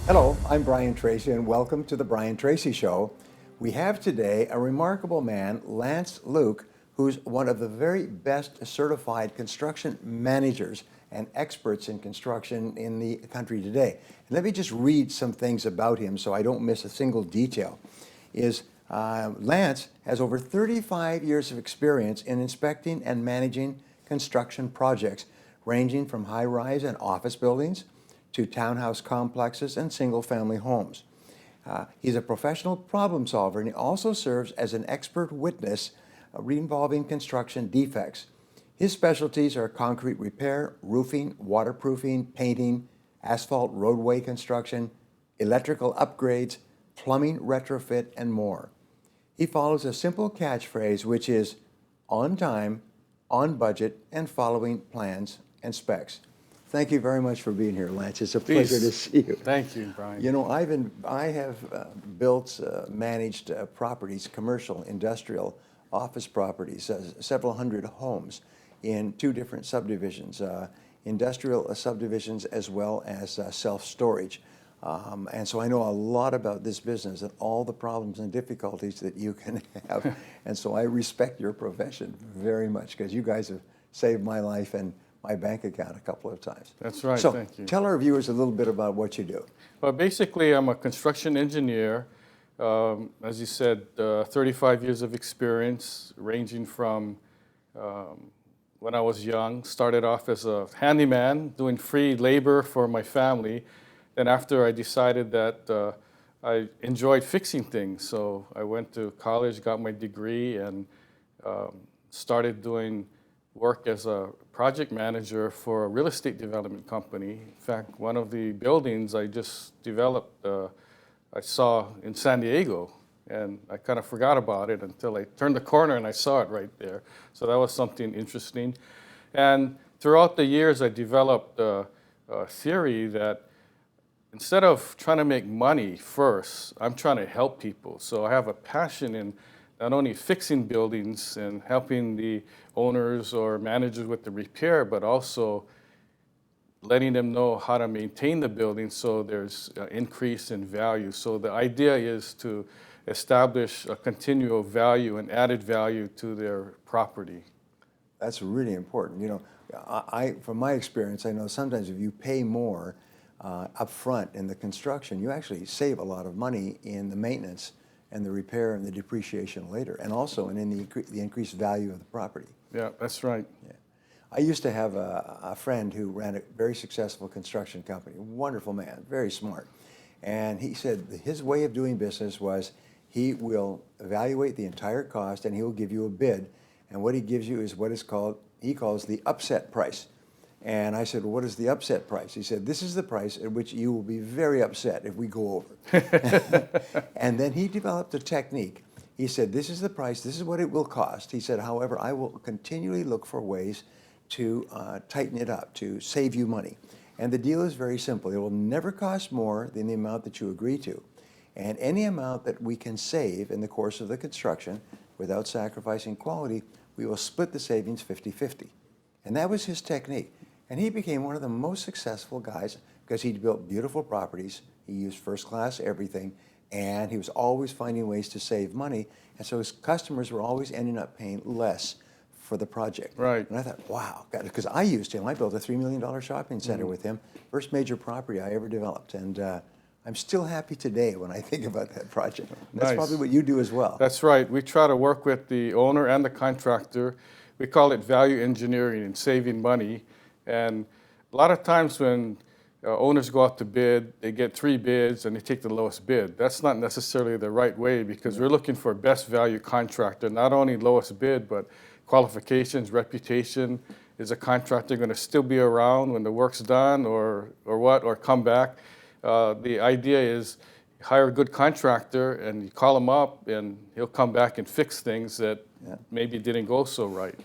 Hello, I'm Brian Tracy, and welcome to the Brian Tracy Show. We have today a remarkable man, Lance Luke, who's one of the very best certified construction managers and experts in construction in the country today. And let me just read some things about him so I don't miss a single detail. Lance has over 35 years of experience in inspecting and managing construction projects, ranging from high-rise and office buildings to townhouse complexes and single-family homes. He's a professional problem solver, and he also serves as an expert witness involving construction defects. His specialties are concrete repair, roofing, waterproofing, painting, asphalt roadway construction, electrical upgrades, plumbing retrofit, and more. He follows a simple catchphrase, which is on time, on budget, and following plans and specs. Thank you very much for being here, Lance. It's a pleasure to see you. Thank you, Brian. You know, I have built, managed properties, commercial, industrial, office properties, several hundred homes in two different subdivisions, industrial subdivisions as well as self-storage. And so I know a lot about this business and all the problems and difficulties that you can have. And so I respect your profession very much because you guys have saved my life and my bank account a couple of times. That's right, so thank you. Tell our viewers a little bit about what you do. Well, basically, I'm a construction engineer. As you said, 35 years of experience, ranging from when I was young, started off as a handyman, doing free labor for my family. Then after I decided that I enjoyed fixing things, so I went to college, got my degree, and started doing work as a project manager for a real estate development company. In fact, one of the buildings I just developed, I saw in San Diego, and I kind of forgot about it until I turned the corner and I saw it right there. So that was something interesting. And throughout the years, I developed a theory that instead of trying to make money first, I'm trying to help people. So I have a passion in not only fixing buildings and helping the owners or managers with the repair, but also letting them know how to maintain the building so there's an increase in value. So the idea is to establish a continual value and added value to their property. That's really important. You know, from my experience, I know sometimes if you pay more up front in the construction, you actually save a lot of money in the maintenance and the repair and the depreciation later, and also in the increased value of the property. Yeah, that's right. Yeah. I used to have a friend who ran a very successful construction company, a wonderful man, very smart. And he said his way of doing business was he will evaluate the entire cost and he will give you a bid. And what he gives you is what is called, he calls the upset price. And I said, well, what is the upset price? He said, this is the price at which you will be very upset if we go over. And then he developed a technique. He said, this is the price, this is what it will cost. He said, however, I will continually look for ways to tighten it up, to save you money. And the deal is very simple. It will never cost more than the amount that you agree to. And any amount that we can save in the course of the construction without sacrificing quality, we will split the savings 50-50. And that was his technique. And he became one of the most successful guys because he built beautiful properties. He used first-class everything, and he was always finding ways to save money. And so his customers were always ending up paying less for the project. Right. And I thought, wow, because I used him. I built a $3 million shopping center with him, first major property I ever developed. And I'm still happy today when I think about that project. And that's probably what you do as well. That's right. We try to work with the owner and the contractor. We call it value engineering and saving money. And a lot of times when owners go out to bid, they get 3 bids and they take the lowest bid. That's not necessarily the right way because we're looking for best value contractor, not only lowest bid, but qualifications, reputation. Is a contractor going to still be around when the work's done or come back? The idea is hire a good contractor and you call him up and he'll come back and fix things that maybe didn't go so right.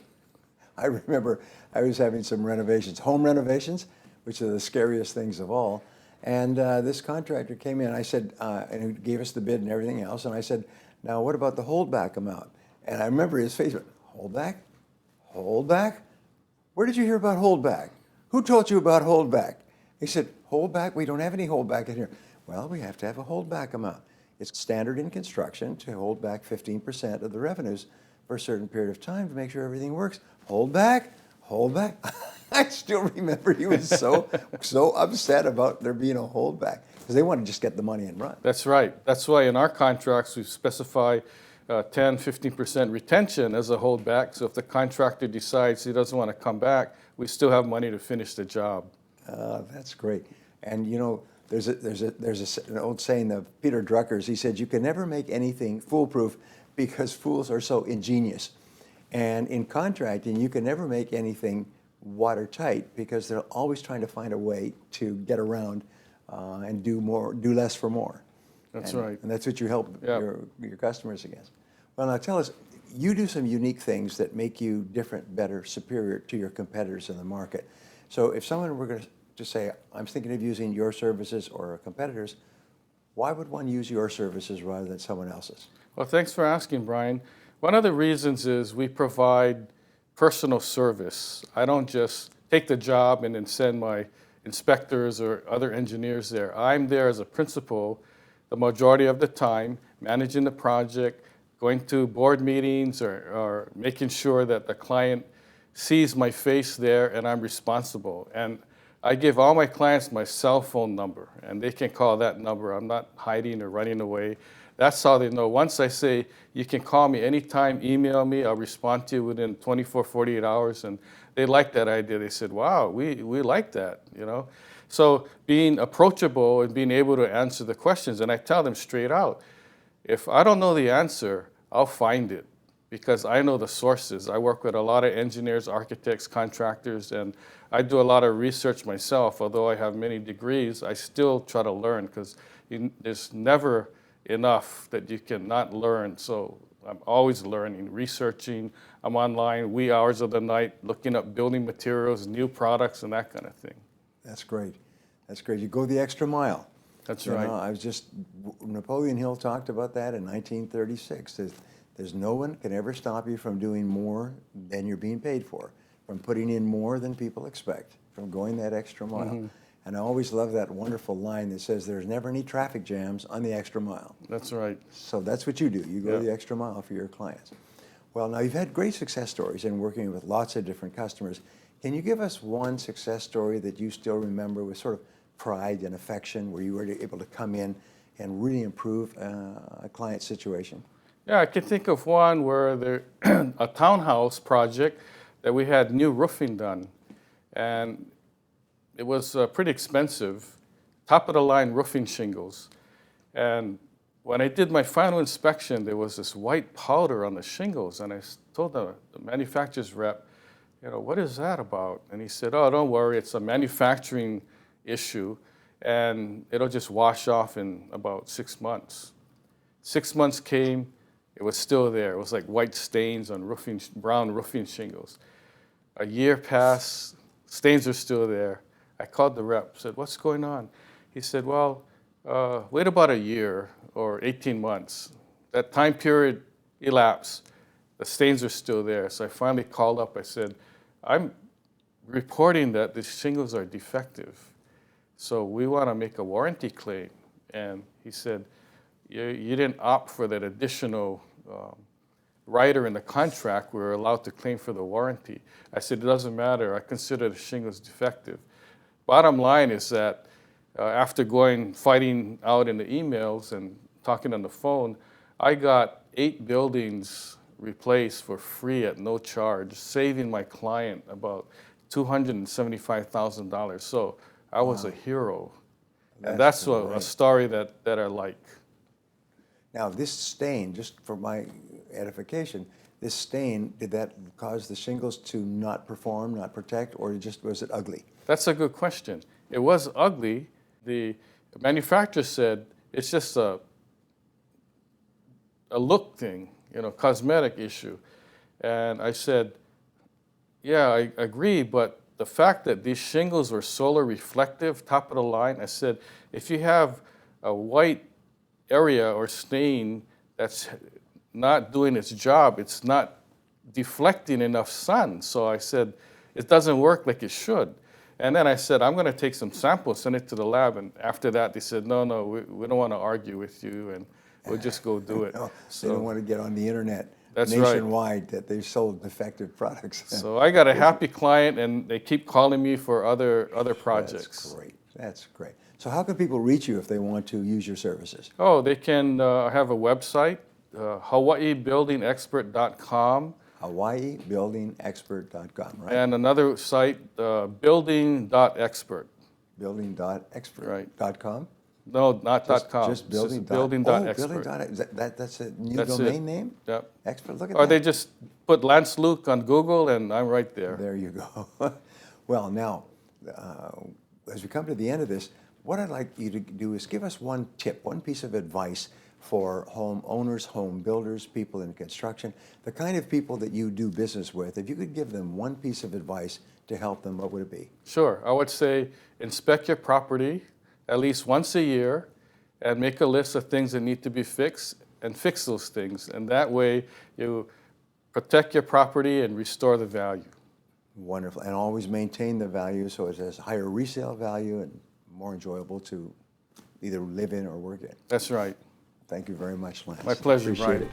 I remember I was having some renovations, home renovations, which are the scariest things of all. And this contractor came in, I said, and he gave us the bid and everything else. And I said, now what about the holdback amount? And I remember his face went, holdback? Holdback? Where did you hear about holdback? Who told you about holdback? He said, holdback? We don't have any holdback in here. Well, we have to have a holdback amount. It's standard in construction to hold back 15% of the revenues for a certain period of time to make sure everything works. Hold back, hold back. I still remember he was so upset about there being a holdback because they want to just get the money and run. That's right. That's why in our contracts we specify 10, 15% retention as a holdback. So if the contractor decides he doesn't want to come back, we still have money to finish the job. That's great. And you know, there's an old saying of Peter Drucker's. He said, "You can never make anything foolproof because fools are so ingenious." And in contracting, you can never make anything watertight because they're always trying to find a way to get around and do less for more. That's And- right. And that's what you help Yep. your customers against. Well, now tell us, you do some unique things that make you different, better, superior to your competitors in the market. So if someone were going to say, I'm thinking of using your services or a competitor's, why would one use your services rather than someone else's? Well, thanks for asking, Brian. One of the reasons is we provide personal service. I don't just take the job and then send my inspectors or other engineers there. I'm there as a principal the majority of the time, managing the project, going to board meetings or making sure that the client sees my face there and I'm responsible. And I give all my clients my cell phone number and they can call that number. I'm not hiding or running away. That's how they know. Once I say, you can call me anytime, email me, I'll respond to you within 24, 48 hours. And they like that idea. They said, wow, we like that, you know. So being approachable and being able to answer the questions, and I tell them straight out, if I don't know the answer, I'll find it because I know the sources. I work with a lot of engineers, architects, contractors, and I do a lot of research myself. Although I have many degrees, I still try to learn because there's never enough that you can not learn. So I'm always learning, researching. I'm online wee hours of the night looking up building materials, new products, and that kind of thing. That's great. That's great. You go the extra mile. That's You right. know, Napoleon Hill talked about that in 1936. There's no one can ever stop you from doing more than you're being paid for, from putting in more than people expect, from going that extra mile. Mm-hmm. And I always love that wonderful line that says there's never any traffic jams on the extra mile. That's right. So that's what you do. You go Yeah. the extra mile for your clients. Well, now you've had great success stories in working with lots of different customers. Can you give us one success story that you still remember with sort of pride and affection where you were able to come in and really improve a client situation? Yeah, I can think of one where a townhouse project that we had new roofing done. And it was pretty expensive, top of the line roofing shingles. And when I did my final inspection, there was this white powder on the shingles. And I told the manufacturer's rep, you know, what is that about? And he said, oh, don't worry, it's a manufacturing issue and it'll just wash off in about 6 months. 6 months came, it was still there. It was like white stains on brown roofing shingles. A year passed, stains are still there. I called the rep, said, what's going on? He said, well, wait about a year or 18 months. That time period elapsed, the stains are still there. So I finally called up, I said, I'm reporting that the shingles are defective. So we want to make a warranty claim. And he said, you didn't opt for that additional rider in the contract. We were allowed to claim for the warranty. I said, it doesn't matter. I consider the shingles defective. Bottom line is that after fighting out in the emails and talking on the phone, I got 8 buildings replaced for free at no charge, saving my client about $275,000. So I was a hero. And that's a story that I like. Now, this stain, just for my edification, this stain, did that cause the shingles to not perform, not protect, or was it ugly? That's a good question. It was ugly. The manufacturer said it's just a look thing, you know, cosmetic issue. And I said, yeah, I agree, but the fact that these shingles were solar reflective, top of the line, I said, if you have a white area or stain that's not doing its job, it's not deflecting enough sun. So I said, it doesn't work like it should. And then I said, I'm going to take some samples, send it to the lab. And after that, they said, no, no, we don't want to argue with you, and we'll just go do it. No, they don't want to get on the internet That's right. nationwide that they've sold defective products. So I got a happy client, and they keep calling me for other projects. That's great. That's great. So how can people reach you if they want to use your services? Oh, they can have a website, hawaiibuildingexpert.com. hawaiibuildingexpert.com, right? And another site, building.expert. Building.expert.com? No, not .com. Just building. building.expert. That's a new That's domain it. name? Yep. Expert, look at Or that. they just put Lance Luke on Google, and I'm right there. There you go. Well, now, as we come to the end of this, what I'd like you to do is give us one tip, one piece of advice for home owners, home builders, people in construction, the kind of people that you do business with. If you could give them one piece of advice to help them, what would it be? Sure. I would say inspect your property at least once a year and make a list of things that need to be fixed and fix those things. And that way you protect your property and restore the value. Wonderful. And always maintain the value so it has higher resale value and more enjoyable to either live in or work in. That's right. Thank you very much, Lance. My pleasure, Appreciate Brian. it.